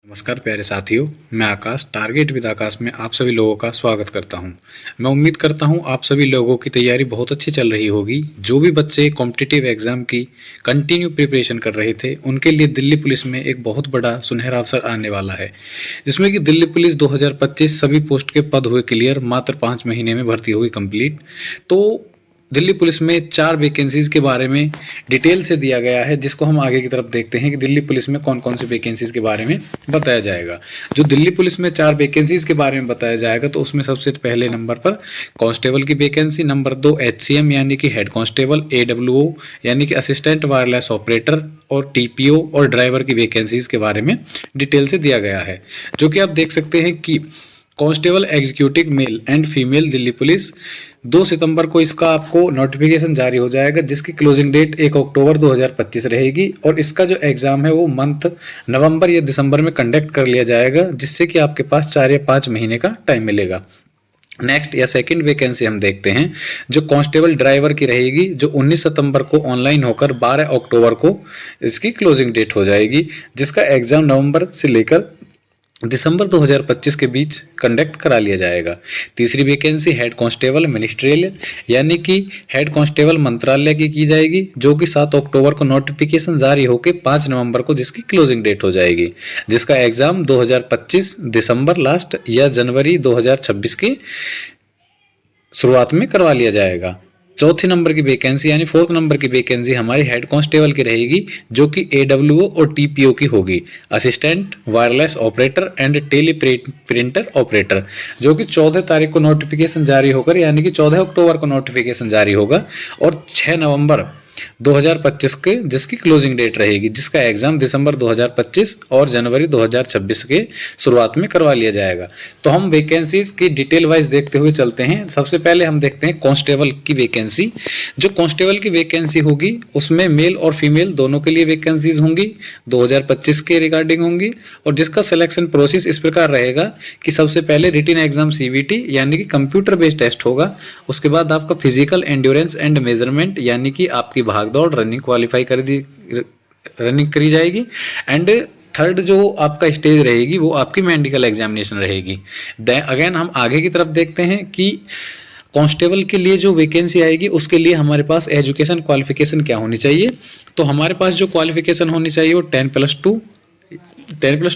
नमस्कार प्यारे साथियों, मैं आकाश टारगेट विद आकाश में आप सभी लोगों का स्वागत करता हूं। मैं उम्मीद करता हूं आप सभी लोगों की तैयारी बहुत अच्छी चल रही होगी। जो भी बच्चे कॉम्पिटिटिव एग्जाम की कंटिन्यू प्रिपरेशन कर रहे थे, उनके लिए दिल्ली पुलिस में एक बहुत बड़ा सुनहरा अवसर आने वाला है, जिसमें कि दिल्ली पुलिस 2025 सभी पोस्ट के पद हुए क्लियर, मात्र 5 महीने में भर्ती हुई कंप्लीट। तो दिल्ली पुलिस में 4 वैकेंसीज के बारे में डिटेल से दिया गया है, जिसको हम आगे की तरफ देखते हैं कि दिल्ली पुलिस में कौन कौन सी वैकेंसीज के बारे में बताया जाएगा। जो दिल्ली पुलिस में 4 वैकेंसीज के बारे में बताया जाएगा, तो उसमें सबसे पहले नंबर पर कांस्टेबल की वैकेंसी, नंबर 2 HCM यानी कि हेड कांस्टेबल, AWO यानी कि असिस्टेंट वायरलेस ऑपरेटर और TPO और ड्राइवर की वैकेंसीज के बारे में डिटेल से दिया गया है। जो कि आप देख सकते हैं कि constable executive male and female Delhi police 2 सितंबर को इसका आपको नोटिफिकेशन जारी हो जाएगा, जिसकी क्लोजिंग डेट 1 अक्टूबर 2025 रहेगी। और इसका जो एग्जाम है वो मंथ नवंबर या दिसंबर में कंडक्ट कर लिया जाएगा, जिससे कि आपके पास 4 या 5 महीने का टाइम मिलेगा। नेक्स्ट या सेकंड वैकेंसी हम देखते हैं, जो कांस्टेबल ड्राइवर की रहेगी, जो 19 सितंबर को ऑनलाइन होकर 12 अक्टूबर को इसकी क्लोजिंग डेट हो जाएगी, जिसका एग्जाम नवंबर से लेकर दिसंबर 2025 के बीच कंडक्ट करा लिया जाएगा। तीसरी वैकेंसी हेड कांस्टेबल मिनिस्ट्रियल यानी कि हेड कांस्टेबल मंत्रालय की जाएगी, जो कि 7 अक्टूबर को नोटिफिकेशन जारी होकर 5 नवंबर को जिसकी क्लोजिंग डेट हो जाएगी, जिसका एग्जाम 2025 दिसंबर लास्ट या जनवरी 2026 की शुरुआत में करवा लिया जाएगा। चौथी नंबर की वैकेंसी यानी 4th नंबर की वैकेंसी हमारी हेड कांस्टेबल की रहेगी, जो कि AWO और TPO की होगी, assistant wireless operator and teleprinter operator, जो कि 14 तारीख को नोटिफिकेशन जारी होकर यानी कि 14 अक्टूबर को नोटिफिकेशन जारी होगा और 6 नवंबर 2025 के जिसकी क्लोजिंग डेट रहेगी, जिसका एग्जाम दिसंबर 2025 और जनवरी 2026 के शुरुआत में करवा लिया जाएगा। तो हम वैकेंसीज की डिटेल वाइज देखते हुए चलते हैं। सबसे पहले हम देखते हैं कांस्टेबल की वैकेंसी। जो कांस्टेबल की वैकेंसी होगी उसमें मेल और फीमेल दोनों के लिए वैकेंसीज होंगी, 2025 के रिगार्डिंग होंगी। और जिसका सिलेक्शन प्रोसेस इस प्रकार रहेगा कि सबसे पहले रिटन एग्जाम CVT यानी कि कंप्यूटर बेस्ड टेस्ट होगा, उसके बाद आपका फिजिकल एंड्योरेंस एंड मेजरमेंट यानी कि आपकी भाग दौड़ रनिंग क्वालिफाई रनिंग करी जाएगी, एंड थर्ड जो आपका स्टेज रहेगी वो आपकी मेडिकल एग्जामिनेशन रहेगी। अगेन हम आगे की तरफ देखते हैं कि कांस्टेबल के लिए जो वैकेंसी आएगी उसके लिए हमारे पास एजुकेशन क्वालिफिकेशन क्या होनी चाहिए। तो हमारे पास जो क्वालिफिकेशन होनी चाहिए वो 10+2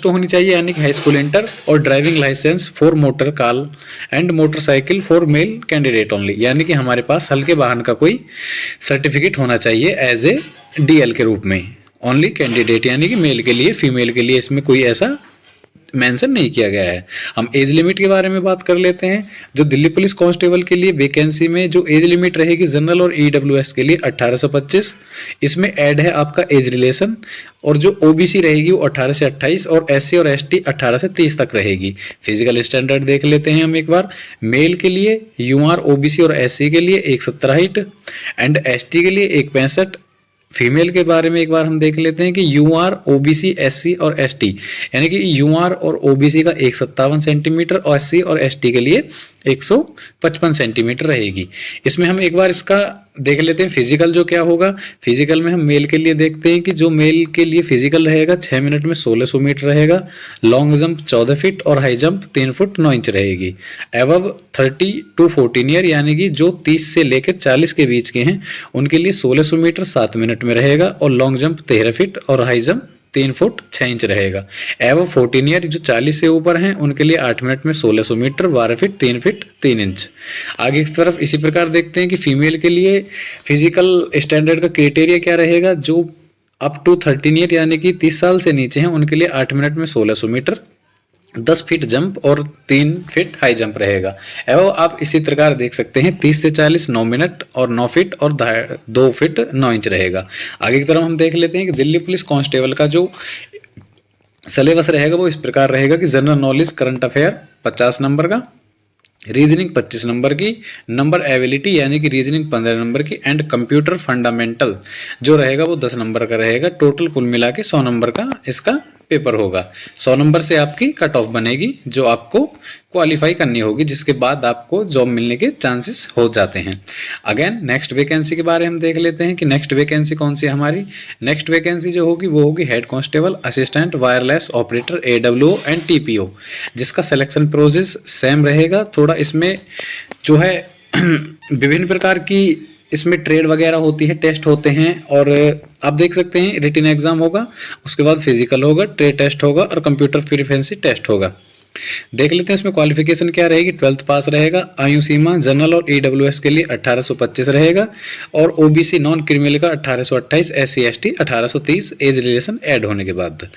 होनी चाहिए, यानी कि हाई स्कूल इंटर और driving licence for motor car and motorcycle for male candidate only, यानी कि हमारे पास हल्के वाहन का कोई सर्टिफिकेट होना चाहिए एज ए DL के रूप में ओनली कैंडिडेट, यानी कि मेल के लिए, फीमेल के लिए इसमें कोई ऐसा मेंशन नहीं किया गया है। हम एज लिमिट के बारे में बात कर लेते हैं। जो दिल्ली पुलिस कांस्टेबल के लिए वैकेंसी में जो एज लिमिट रहेगी जनरल और EWS के लिए 18 से 25, इसमें ऐड है आपका एज रिलेशन। और जो OBC रहेगी वो 18 से 28 और SC और ST 18 से 30 तक रहेगी। फिजिकल स्टैंडर्ड देख लेते हैं हम एक बार। मेल के लिए UR OBC और SC के लिए 170 हाइट एंड ST के लिए 165। फीमेल के बारे में एक बार हम देख लेते हैं कि UR OBC SC और ST यानी कि UR और OBC का 157 सेंटीमीटर और SC और ST के लिए 155 सेंटीमीटर रहेगी। इसमें हम एक बार इसका देख लेते हैं फिजिकल जो क्या होगा। फिजिकल में हम मेल के लिए देखते हैं कि जो मेल के लिए फिजिकल रहेगा 6 मिनट में 1600 मीटर रहेगा, लॉन्ग जंप 14 फीट और हाई जंप 3 फुट 9 इंच रहेगी। एबव 30 to 14 ईयर यानी कि जो 30 से लेकर 40 के बीच के हैं उनके लिए 1600 मीटर 7 मिनट में रहेगा और लॉन्ग जंप 13 फीट और हाई जंप 3 फुट 6 इंच रहेगा। एवं 14 ईयर जो 40 से ऊपर हैं उनके लिए 8 मिनट में 1600 मीटर 12 फीट 3 फीट 3 इंच। आगे की तरफ इसी प्रकार देखते हैं कि फीमेल के लिए फिजिकल स्टैंडर्ड का क्राइटेरिया क्या रहेगा। जो अप टू 13 ईयर यानी कि 30 साल से नीचे हैं उनके लिए 8 मिनट में 1600 मीटर 10 फीट जंप और 3 फीट हाई जंप रहेगा। एवं आप इसी प्रकार देख सकते हैं 30 से 40 9 मिनट और 9 फीट और 2 फीट 9 इंच रहेगा। आगे की तरफ हम देख लेते हैं कि दिल्ली पुलिस कांस्टेबल का जो सिलेबस रहेगा वो इस प्रकार रहेगा कि general knowledge current affair 50 number का, रीजनिंग 25 नंबर की, नंबर एबिलिटी यानी कि रीजनिंग 15 नंबर की एंड कंप्यूटर फंडामेंटल जो रहेगा वो 10 नंबर का रहेगा। टोटल कुल मिला के 100 नंबर का इसका पेपर होगा। 100 नंबर से आपकी कट ऑफ बनेगी जो आपको क्वालिफाई करनी होगी, जिसके बाद आपको जॉब मिलने के चांसेस हो जाते हैं। अगेन नेक्स्ट वैकेंसी के बारे में देख लेते हैं कि नेक्स्ट वैकेंसी कौन सी है हमारी। नेक्स्ट वैकेंसी जो होगी वो होगी head constable assistant wireless operator AWO and TPO, जिसका सिलेक्शन प्रोसेस सेम रहेगा। थोड़ा इसमें जो है विभिन्न प्रकार की इसमें ट्रेड वगैरह होती है, टेस्ट होते हैं, और आप देख सकते हैं रिटन एग्जाम होगा, उसके बाद फिजिकल होगा, ट्रेड टेस्ट होगा और कंप्यूटर प्रोफिशिएंसी टेस्ट होगा। देख लेते हैं इसमें क्वालिफिकेशन क्या रहेगी। 12th पास रहेगा। आयु सीमा जनरल और EWS के लिए 1825 रहेगा और OBC नॉन क्रिमिनल का 1828, SC ST 1830 age relation add होने के बाद।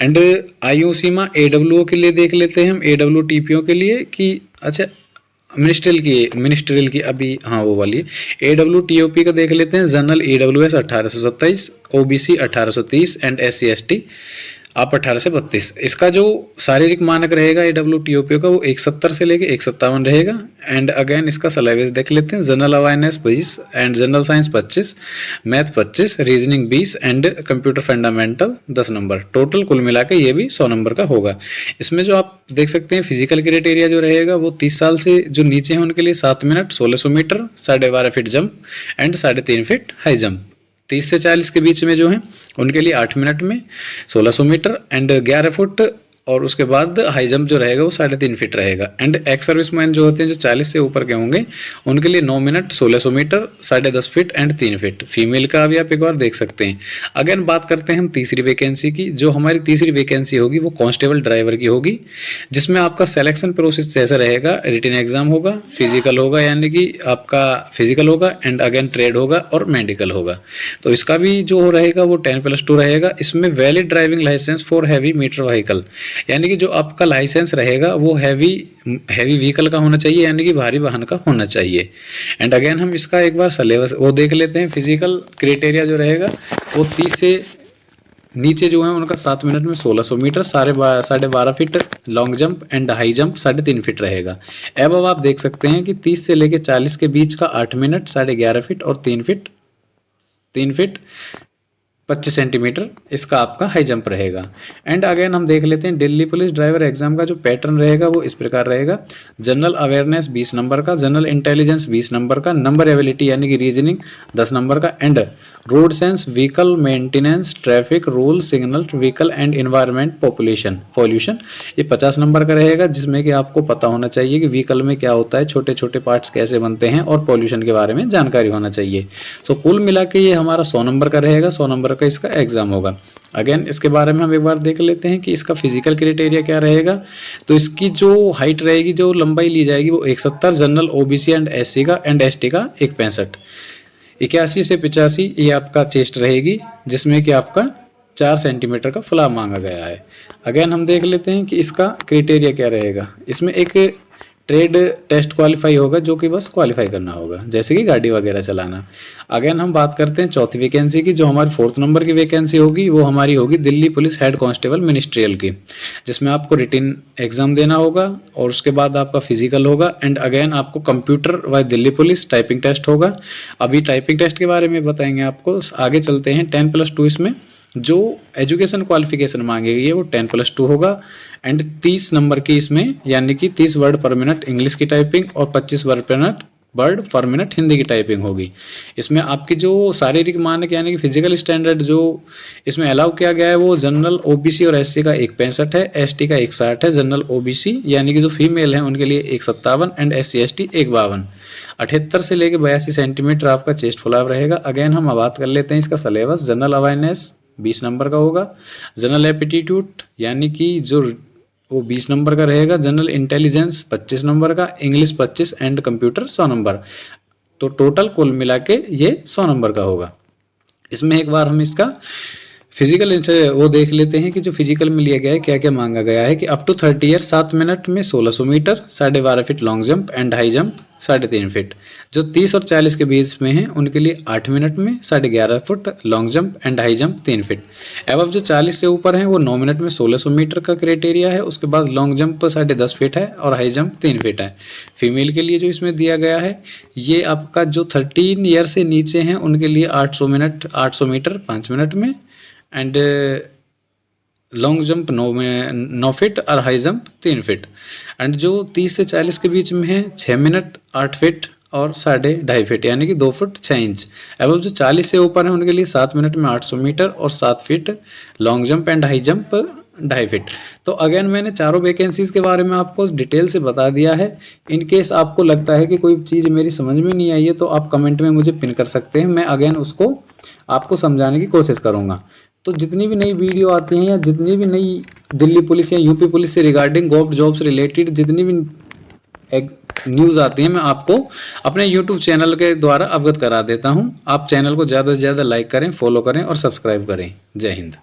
एंड आयु सीमा AWO के लिए देख लेते हैं हम, AWO TPO के लिए कि अच्छा मिनिस्ट्रियल की अभी हाँ वो वाली है। AWO TOP का देख लेते हैं। General EWS 1827, OBC 1830 and SC ST आप 18 से 32। इसका जो शारीरिक मानक रहेगा AWO TOP का वो 170 से लेके 157 रहेगा। एंड अगेन इसका सिलेबस देख लेते हैं। General awareness 20 and general science 25, math 25, reasoning 20 and computer fundamental 10 number. Total कुल मिला के ये भी 100 नंबर का होगा। इसमें जो आप देख सकते हैं फिजिकल क्राइटेरिया जो रहेगा वो 30 साल से जो नीचे हैं उनके लिए 7 minute 1600 metre 12.5 feet jump and 3.5 feet high jump. 30 से 40 के बीच में जो है उनके लिए 8 मिनट में 1600 मीटर एंड 11 फुट, और उसके बाद हाई जंप जो रहेगा वो 3.5 फीट रहेगा। एंड एक्स सर्विसमैन जो होते हैं जो 40 से ऊपर के होंगे उनके लिए 9 minute 1600 metre 10.5 feet and 3 feet. Female का भी आप एक बार देख सकते हैं। अगेन बात करते हैं हम तीसरी वैकेंसी की। जो हमारी तीसरी वैकेंसी होगी वो कांस्टेबल ड्राइवर की होगी, जिसमें आपका सिलेक्शन प्रोसेस जैसा रहेगा। रिटन एग्जाम होगा, फिजिकल होगा यानी कि आपका फिजिकल होगा एंड अगेन ट्रेड होगा और मेडिकल होगा। तो इसका भी जो रहेगा वो 10+2 रहेगा। इसमें valid driving licence for heavy motor vehicle, यानी कि जो आपका लाइसेंस रहेगा वो हैवी व्हीकल का होना चाहिए, यानी कि भारी वाहन का होना चाहिए। एंड अगेन हम इसका एक बार सिलेबस वो देख लेते हैं। फिजिकल क्राइटेरिया जो रहेगा वो 30 से नीचे जो है उनका 7 मिनट में 1600 metre 12.5 feet long jump and high jump 3.5 feet रहेगा। अब आप देख सकते हैं कि 30 से लेकर 40 के बीच का 8 मिनट 11.5 फीट और 3 फीट 25 सेंटीमीटर इसका आपका हाई जंप रहेगा। एंड अगेन हम देख लेते हैं दिल्ली पुलिस ड्राइवर एग्जाम का जो पैटर्न रहेगा वो इस प्रकार रहेगा। जनरल अवेयरनेस 20 नंबर का, जनरल इंटेलिजेंस 20 नंबर का, नंबर एबिलिटी यानी कि रीजनिंग 10 नंबर का, and road sense, vehicle maintenance, traffic rule, signal, vehicle and environment pollution ये 50 नंबर का रहेगा, जिसमें कि आपको पता होना चाहिए कि व्हीकल में क्या होता है, छोटे छोटे पार्ट्स कैसे बनते हैं और पॉल्यूशन के बारे में जानकारी होना चाहिए। सो कुल मिला के ये हमारा 100 नंबर का रहेगा। 100 नंबर का इसका एग्जाम होगा। अगेन इसके बारे में हम एक बार देख लेते हैं कि इसका फिजिकल क्राइटेरिया क्या रहेगा। तो इसकी जो हाइट रहेगी, जो लंबाई ली जाएगी वो 170, जनरल OBC एंड SC का एंड ST का 165, 81 से 85 ये आपका चेस्ट रहेगी, जिसमें कि आपका 4 सेंटीमीटर का फुलाव मांगा गया है। अगेन हम देख लेते हैं कि इसका क्राइटेरिया क्या रहेगा। इसमें एक ट्रेड टेस्ट क्वालिफाई होगा, जो कि बस क्वालिफाई करना होगा, जैसे कि गाड़ी वगैरह चलाना। अगेन हम बात करते हैं चौथी वैकेंसी की। जो हमारी 4th नंबर की वैकेंसी होगी वो हमारी होगी Delhi police head constable ministerial की, जिसमें आपको रिटन एग्जाम देना होगा और उसके बाद आपका फिजिकल होगा एंड अगेन आपको कंप्यूटर व दिल्ली पुलिस टाइपिंग टेस्ट होगा। अभी टाइपिंग टेस्ट के बारे में बताएंगे आपको, आगे चलते हैं। 10+2 इसमें जो एजुकेशन क्वालिफिकेशन मांगेगी वो 10+2 होगा एंड 30 नंबर की इसमें यानी कि 30 वर्ड पर मिनट इंग्लिश की टाइपिंग और 25 वर्ड पर मिनट हिंदी की टाइपिंग होगी। इसमें आपकी जो शारीरिक मानक यानी कि फिजिकल स्टैंडर्ड जो इसमें अलाउ किया गया है वो जनरल OBC और SC का 165 है, ST का 160 है। जनरल OBC यानी कि जो फीमेल है उनके लिए 157 एंड SC ST 152। 78 से लेके 82 सेंटीमीटर आपका चेस्ट फुलाव रहेगा। अगेन हम बात कर लेते हैं इसका सिलेबस। जनरल अवेयरनेस 20 नंबर का होगा, जनरल एप्टीट्यूड यानी कि जो वो 20 नंबर का रहेगा, जनरल इंटेलिजेंस 25 नंबर का, इंग्लिश 25 एंड कंप्यूटर 100 नंबर। तो टोटल कुल मिला के ये 100 नंबर का होगा। इसमें एक बार हम इसका फिजिकल वो देख लेते हैं कि जो फिजिकल में लिया गया है क्या क्या मांगा गया है कि अप टू 30 ईयर 7 मिनट में 1600 metre 12.5 feet long jump and high jump 3.5 feet. जो 30 और 40 के बीच में हैं उनके लिए 8 मिनट में 11.5 foot long jump and high jump 3 feet. अब जो 40 से ऊपर हैं वो 9 मिनट में 1600 मीटर का क्राइटेरिया है। उसके बाद लॉन्ग जंप 10.5 फीट है और हाई जंप 3 फीट है। फीमेल के लिए जो इसमें दिया गया है ये आपका जो 13 ईयर से नीचे हैं उनके लिए 800 मीटर 5 मिनट में एंड लॉन्ग जंप 9 फीट और हाई जंप 3 फीट। एंड जो 30 से 40 के बीच में है 6 मिनट 8 फीट और 2.5 फीट यानी कि 2 फुट 6 इंच। एवं जो 40 से ऊपर है उनके लिए 7 मिनट में 800 मीटर और 7 feet long jump and high jump 2.5 feet. तो अगेन मैंने चारों वैकेंसीज के बारे में आपको डिटेल से बता दिया है। इन केस आपको लगता है कि कोई चीज़ मेरी समझ में नहीं आई है तो आप कमेंट में मुझे पिन कर सकते हैं, मैं अगेन उसको आपको समझाने की कोशिश करूँगा। तो जितनी भी नई वीडियो आती हैं या जितनी भी नई दिल्ली पुलिस या यूपी पुलिस से रिगार्डिंग गवर्नमेंट जॉब से रिलेटेड जितनी भी न्यूज़ आती है मैं आपको अपने यूट्यूब चैनल के द्वारा अवगत करा देता हूं। आप चैनल को ज़्यादा से ज़्यादा लाइक करें, फॉलो करें और सब्सक्राइब करें। जय हिंद।